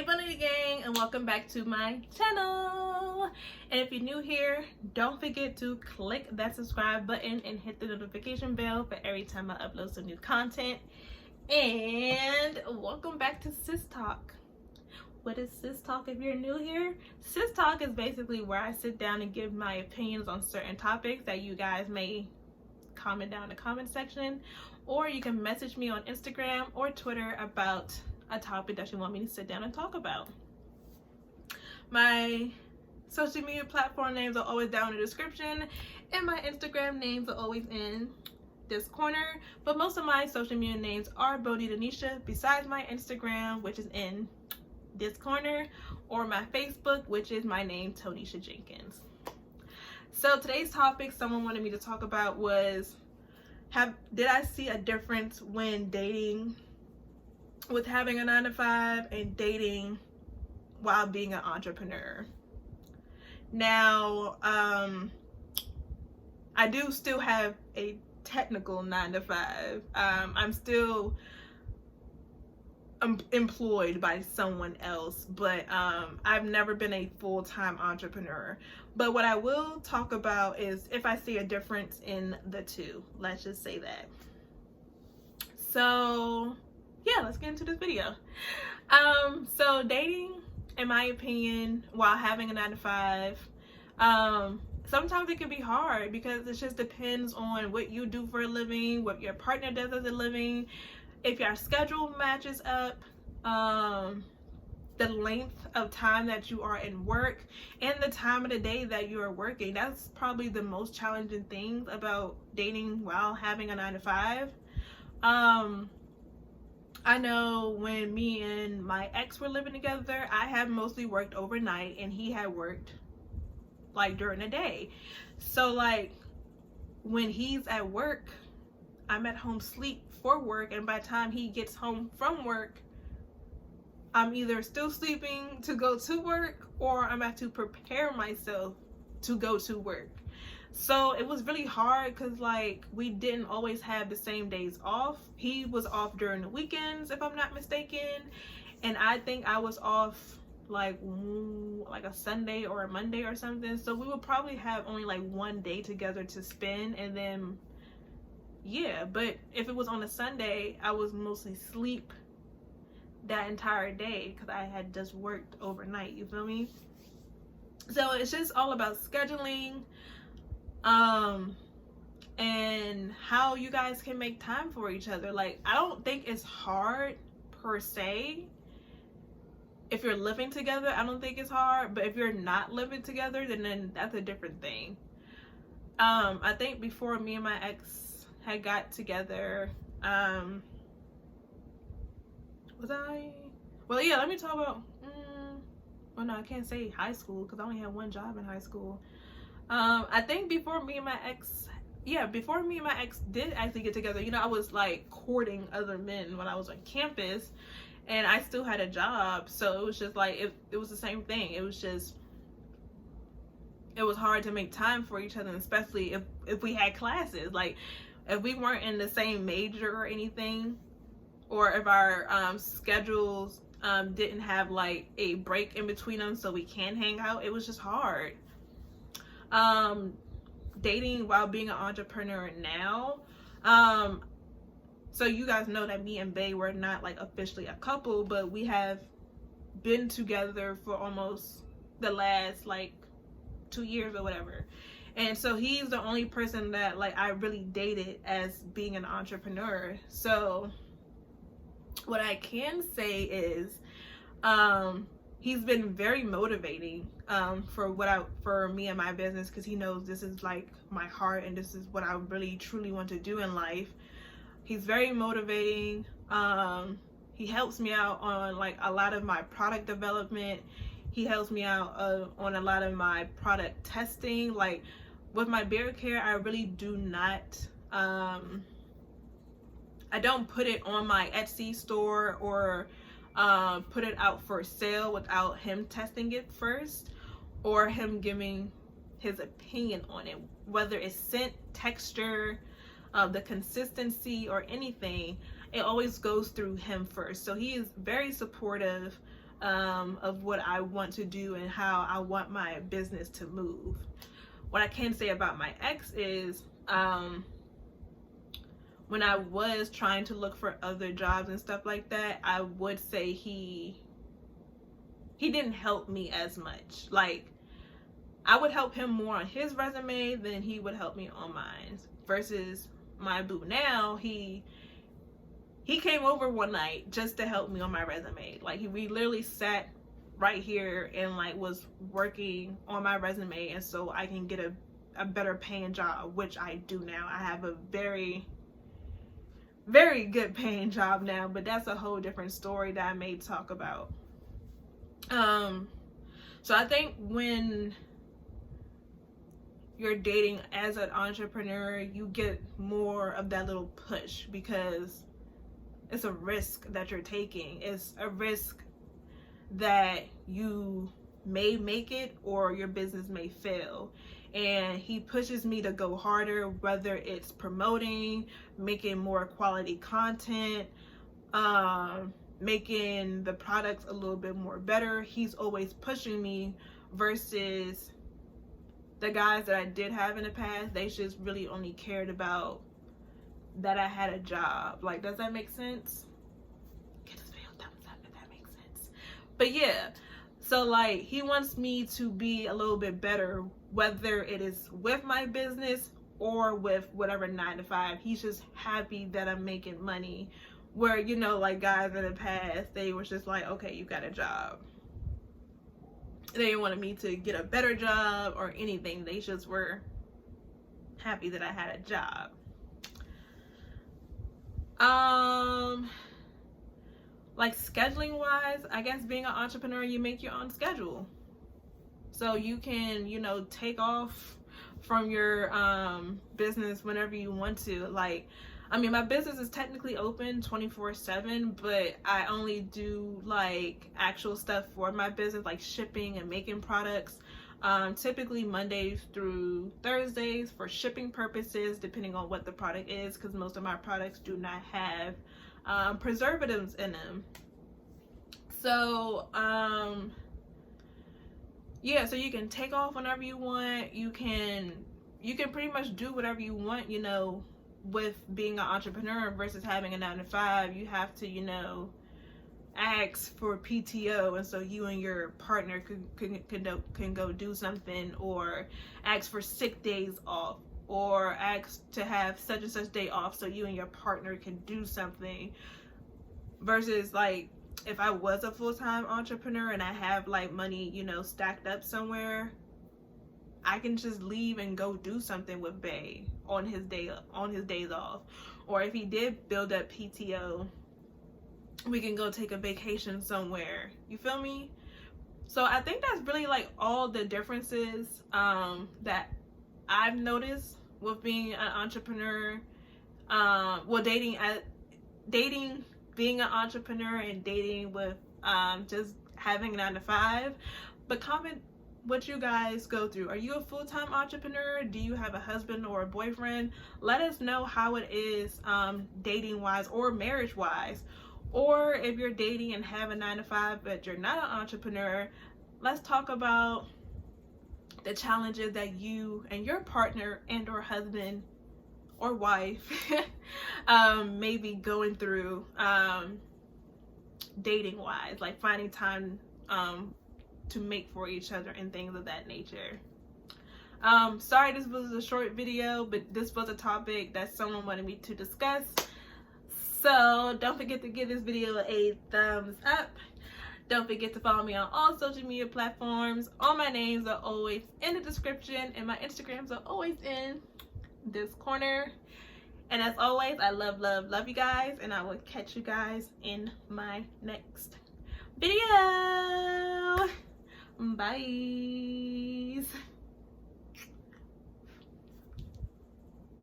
Bunny Gang, and welcome back to my channel. And if you're new here, don't forget to click that subscribe button and hit the notification bell for every time I upload some new content. And welcome back to Sis Talk. What is Sis Talk if you're new here? Sis Talk is basically where I sit down and give my opinions on certain topics that you guys may comment down in the comment section, or you can message me on Instagram or Twitter about a topic that you want me to sit down and talk about. My social media platform names are always down in the description, and my Instagram names are always in this corner, but most of my social media names are Bodhi Denisha, besides my Instagram, which is in this corner, or my Facebook, which is my name, Tonisha Jenkins. So today's topic someone wanted me to talk about was, did I see a difference when dating with having a 9-to-5 and dating while being an entrepreneur? Now, I do still have a technical 9-to-5. I'm still employed by someone else, but I've never been a full-time entrepreneur. But what I will talk about is if I see a difference in the two. Let's just say that. So yeah, let's get into this video. So dating, in my opinion, while having a 9-to-5, sometimes it can be hard because it just depends on what you do for a living, what your partner does as a living, if your schedule matches up, the length of time that you are in work, and the time of the day that you are working. That's probably the most challenging things about dating while having a 9-to-5. I know when me and my ex were living together, I had mostly worked overnight and he had worked like during the day. So like when he's at work, I'm at home sleep for work, and by the time he gets home from work, I'm either still sleeping to go to work or I'm have to prepare myself to go to work. So it was really hard because like we didn't always have the same days off. He was off during the weekends, if I'm not mistaken, and I think I was off like a Sunday or a Monday or something. So we would probably have only like one day together to spend, and then yeah. But if it was on a Sunday, I was mostly sleep that entire day because I had just worked overnight, you feel me? So it's just all about scheduling, and how you guys can make time for each other. Like, I don't think it's hard per se. If you're living together, I don't think it's hard, but if you're not living together, then that's a different thing. I think before me and my ex had got together, well, yeah, let me talk about, well, no, I can't say high school because I only had one job in high school. I think before me and my ex did actually get together, you know, I was like courting other men when I was on campus, and I still had a job. So it was just like, it was the same thing. It was hard to make time for each other, especially if we had classes. Like, if we weren't in the same major or anything, or if our schedules didn't have like a break in between them so we can hang out, it was just hard. Dating while being an entrepreneur now, so you guys know that me and Bae were not like officially a couple, but we have been together for almost the last like 2 years or whatever. And so he's the only person that like I really dated as being an entrepreneur. So what I can say is he's been very motivating for me and my business, because he knows this is like my heart and this is what I really truly want to do in life. He's very motivating. He helps me out on like a lot of my product development. He helps me out on a lot of my product testing. Like with my beard care, I really do not I don't put it on my Etsy store or put it out for sale without him testing it first, or him giving his opinion on it, whether it's scent, texture, the consistency, or anything. It always goes through him first. So he is very supportive of what I want to do and how I want my business to move. What I can say about my ex is, when I was trying to look for other jobs and stuff like that, I would say he didn't help me as much. Like, I would help him more on his resume than he would help me on mine. Versus my boo now, he came over one night just to help me on my resume. Like, we literally sat right here and like was working on my resume, and so I can get a better paying job, which I do now. I have a very, very good paying job now, but that's a whole different story that I may talk about. So I think when you're dating as an entrepreneur, you get more of that little push because it's a risk that you're taking. It's a risk that you may make it or your business may fail. And he pushes me to go harder, whether it's promoting, making more quality content, making the products a little bit more better. He's always pushing me versus the guys that I did have in the past. They just really only cared about that I had a job. Like, does that make sense? Give this video a thumbs up if that makes sense. But yeah, so like, he wants me to be a little bit better, whether it is with my business or with whatever 9 to 5. He's just happy that I'm making money. Where, you know, like guys in the past, they was just like, okay, you got a job. They wanted me to get a better job or anything. They just were happy that I had a job. Like scheduling wise, I guess being an entrepreneur, you make your own schedule. So you can, you know, take off from your business whenever you want to. Like, I mean, my business is technically open 24/7, but I only do like actual stuff for my business, like shipping and making products. Typically Mondays through Thursdays for shipping purposes, depending on what the product is, because most of my products do not have preservatives in them. So yeah, so you can take off whenever you want. You can pretty much do whatever you want, you know. With being an entrepreneur versus having a 9 to 5, you have to, you know, ask for PTO, and so you and your partner can go do something, or ask for sick days off, or ask to have such and such day off so you and your partner can do something. Versus like, if I was a full-time entrepreneur and I have like money, you know, stacked up somewhere, I can just leave and go do something with Bae on his days off. Or if he did build up PTO, we can go take a vacation somewhere. You feel me? So I think that's really like all the differences that I've noticed with being an entrepreneur. Well, dating, being an entrepreneur, and dating with just having a 9 to 5. But comment what you guys go through. Are you a full-time entrepreneur? Do you have a husband or a boyfriend? Let us know how it is dating wise or marriage wise. Or if you're dating and have a 9 to 5 but you're not an entrepreneur, let's talk about the challenges that you and your partner and or husband or wife may be going through dating wise, like finding time to make for each other and things of that nature. Sorry this was a short video, but this was a topic that someone wanted me to discuss. So don't forget to give this video a thumbs up. Don't forget to follow me on all social media platforms. All my names are always in the description, and my Instagrams are always in this corner. And as always, I love you guys, and I will catch you guys in my next video. Bye.